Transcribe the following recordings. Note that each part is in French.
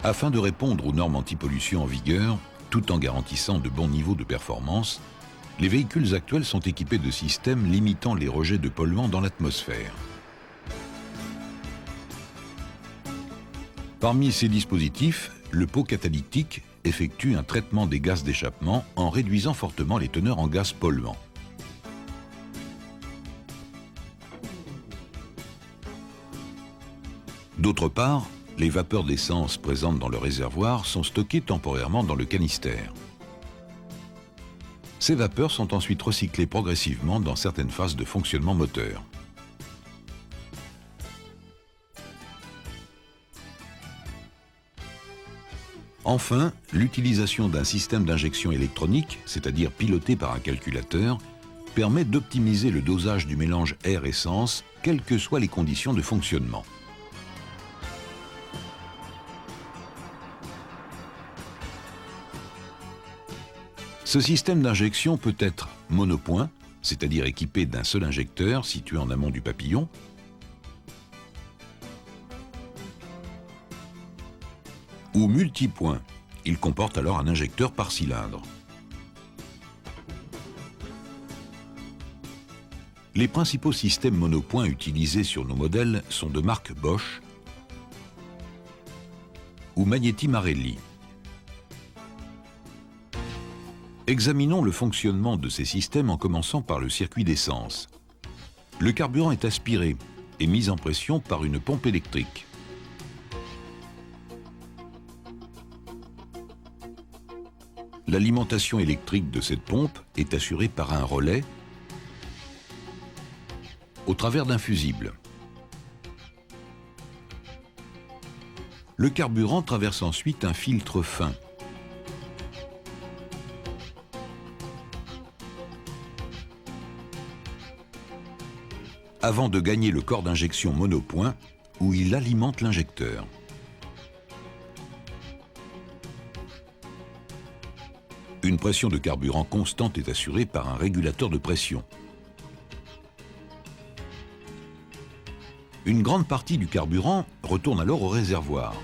Afin de répondre aux normes anti-pollution en vigueur, tout en garantissant de bons niveaux de performance, les véhicules actuels sont équipés de systèmes limitant les rejets de polluants dans l'atmosphère. Parmi ces dispositifs, le pot catalytique effectue un traitement des gaz d'échappement en réduisant fortement les teneurs en gaz polluants. D'autre part, les vapeurs d'essence présentes dans le réservoir sont stockées temporairement dans le canister. Ces vapeurs sont ensuite recyclées progressivement dans certaines phases de fonctionnement moteur. Enfin, l'utilisation d'un système d'injection électronique, c'est-à-dire piloté par un calculateur, permet d'optimiser le dosage du mélange air-essence, quelles que soient les conditions de fonctionnement. Ce système d'injection peut être monopoint, c'est-à-dire équipé d'un seul injecteur situé en amont du papillon, ou multipoint. Il comporte alors un injecteur par cylindre. Les principaux systèmes monopoint utilisés sur nos modèles sont de marque Bosch ou Magneti Marelli. Examinons le fonctionnement de ces systèmes en commençant par le circuit d'essence. Le carburant est aspiré et mis en pression par une pompe électrique. L'alimentation électrique de cette pompe est assurée par un relais au travers d'un fusible. Le carburant traverse ensuite un filtre fin. Avant de gagner le corps d'injection monopoint où il alimente l'injecteur. Une pression de carburant constante est assurée par un régulateur de pression. Une grande partie du carburant retourne alors au réservoir.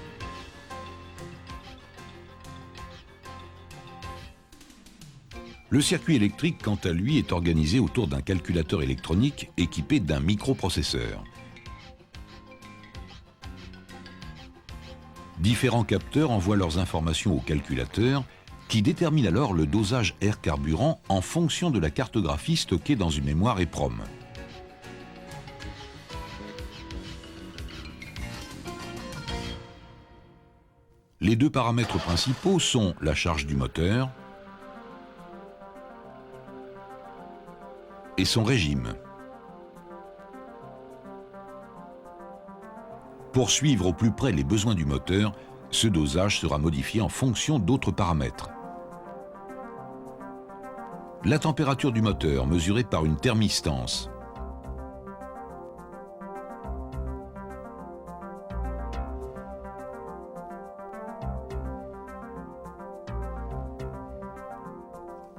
Le circuit électrique, quant à lui, est organisé autour d'un calculateur électronique équipé d'un microprocesseur. Différents capteurs envoient leurs informations au calculateur qui détermine alors le dosage air-carburant en fonction de la cartographie stockée dans une mémoire EEPROM. Les deux paramètres principaux sont la charge du moteur et son régime. Pour suivre au plus près les besoins du moteur, ce dosage sera modifié en fonction d'autres paramètres. La température du moteur mesurée par une thermistance.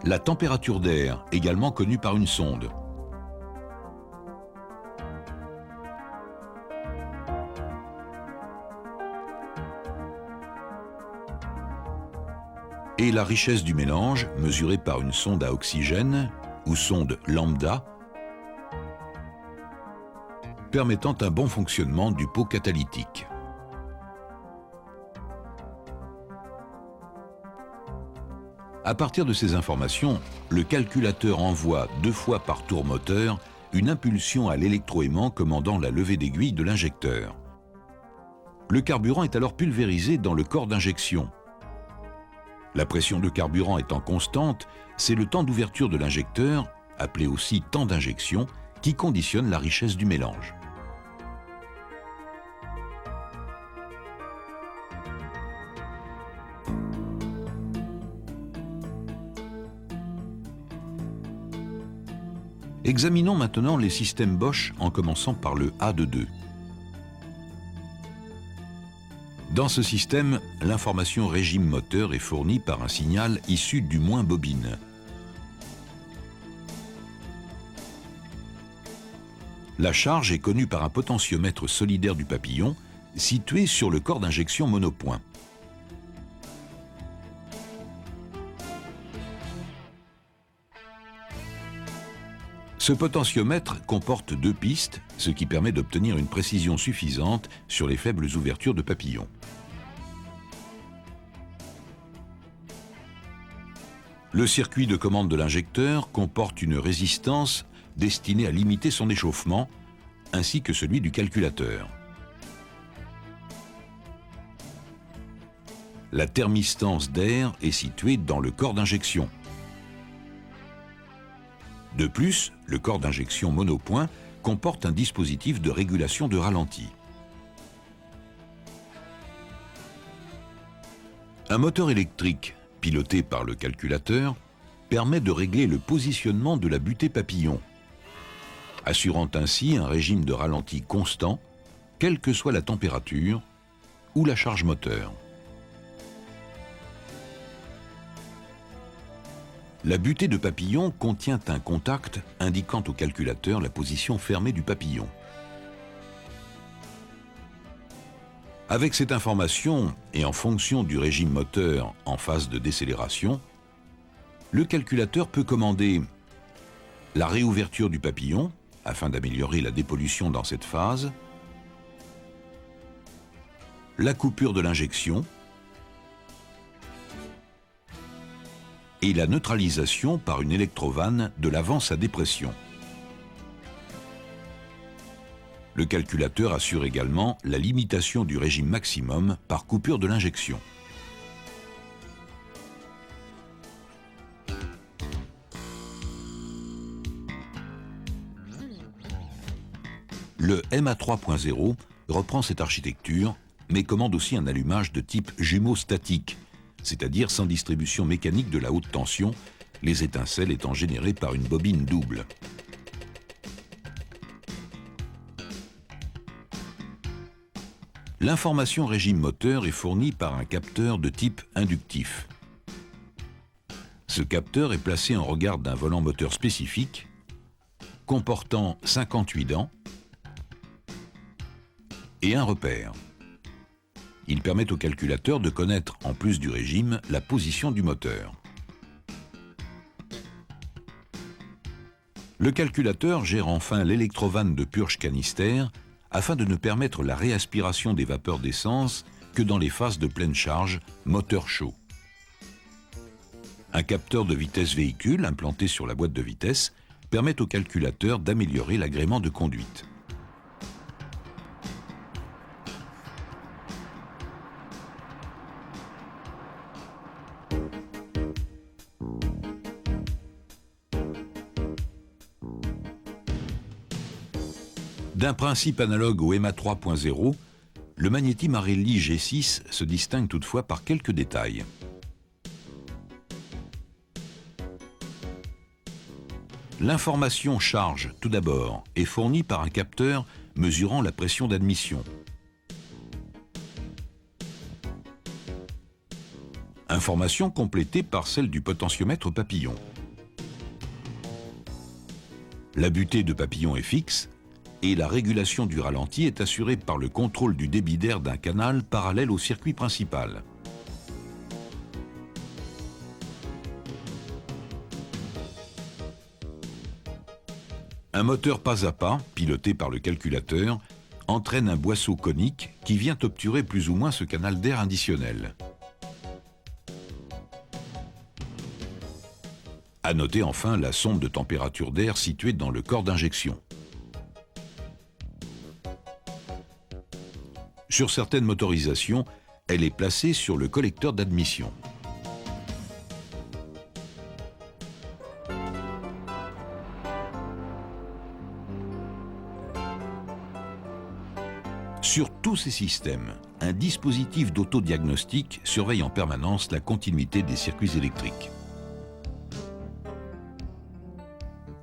La température d'air, également connue par une sonde. Et la richesse du mélange, mesurée par une sonde à oxygène, ou sonde lambda, permettant un bon fonctionnement du pot catalytique. À partir de ces informations, le calculateur envoie 2 fois par tour moteur une impulsion à l'électroaimant commandant la levée d'aiguille de l'injecteur. Le carburant est alors pulvérisé dans le corps d'injection. La pression de carburant étant constante, c'est le temps d'ouverture de l'injecteur, appelé aussi temps d'injection, qui conditionne la richesse du mélange. Examinons maintenant les systèmes Bosch en commençant par le A de 2. Dans ce système, l'information régime moteur est fournie par un signal issu du moins bobine. La charge est connue par un potentiomètre solidaire du papillon situé sur le corps d'injection monopoint. Ce potentiomètre comporte 2 pistes, ce qui permet d'obtenir une précision suffisante sur les faibles ouvertures de papillon. Le circuit de commande de l'injecteur comporte une résistance destinée à limiter son échauffement, ainsi que celui du calculateur. La thermistance d'air est située dans le corps d'injection. De plus, le corps d'injection monopoint comporte un dispositif de régulation de ralenti. Un moteur électrique, piloté par le calculateur, permet de régler le positionnement de la butée papillon, assurant ainsi un régime de ralenti constant, quelle que soit la température ou la charge moteur. La butée de papillon contient un contact indiquant au calculateur la position fermée du papillon. Avec cette information et en fonction du régime moteur en phase de décélération, le calculateur peut commander la réouverture du papillon afin d'améliorer la dépollution dans cette phase, la coupure de l'injection et la neutralisation par une électrovanne de l'avance à dépression. Le calculateur assure également la limitation du régime maximum par coupure de l'injection. Le MA 3.0 reprend cette architecture, mais commande aussi un allumage de type jumeau statique, c'est-à-dire sans distribution mécanique de la haute tension, les étincelles étant générées par une bobine double. L'information régime moteur est fournie par un capteur de type inductif. Ce capteur est placé en regard d'un volant moteur spécifique, comportant 58 dents et un repère. Il permet au calculateur de connaître, en plus du régime, la position du moteur. Le calculateur gère enfin l'électrovanne de purge canister afin de ne permettre la réaspiration des vapeurs d'essence que dans les phases de pleine charge, moteur chaud. Un capteur de vitesse véhicule implanté sur la boîte de vitesse permet au calculateur d'améliorer l'agrément de conduite. D'un principe analogue au MA 3.0, le Magneti Marelli G6 se distingue toutefois par quelques détails. L'information charge, tout d'abord, est fournie par un capteur mesurant la pression d'admission. Information complétée par celle du potentiomètre papillon. La butée de papillon est fixe et la régulation du ralenti est assurée par le contrôle du débit d'air d'un canal parallèle au circuit principal. Un moteur pas à pas, piloté par le calculateur, entraîne un boisseau conique qui vient obturer plus ou moins ce canal d'air additionnel. À noter enfin la sonde de température d'air située dans le corps d'injection. Sur certaines motorisations, elle est placée sur le collecteur d'admission. Sur tous ces systèmes, un dispositif d'autodiagnostic surveille en permanence la continuité des circuits électriques.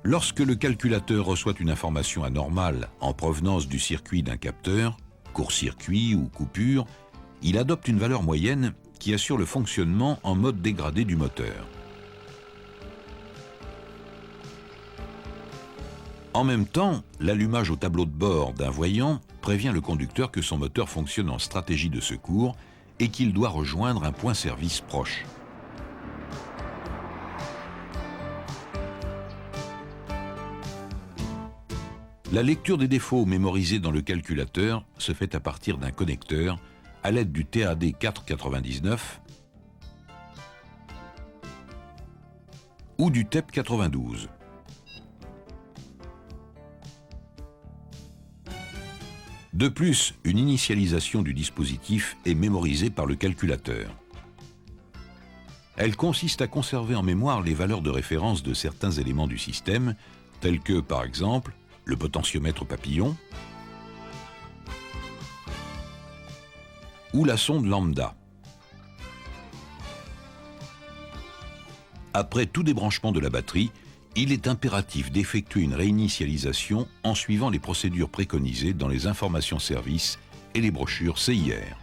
Lorsque le calculateur reçoit une information anormale en provenance du circuit d'un capteur, court-circuit ou coupure, il adopte une valeur moyenne qui assure le fonctionnement en mode dégradé du moteur. En même temps, l'allumage au tableau de bord d'un voyant prévient le conducteur que son moteur fonctionne en stratégie de secours et qu'il doit rejoindre un point service proche. La lecture des défauts mémorisés dans le calculateur se fait à partir d'un connecteur à l'aide du TAD 499 ou du TEP 92. De plus, une initialisation du dispositif est mémorisée par le calculateur. Elle consiste à conserver en mémoire les valeurs de référence de certains éléments du système, tels que, par exemple, le potentiomètre papillon ou la sonde lambda. Après tout débranchement de la batterie, il est impératif d'effectuer une réinitialisation en suivant les procédures préconisées dans les informations services et les brochures CIR.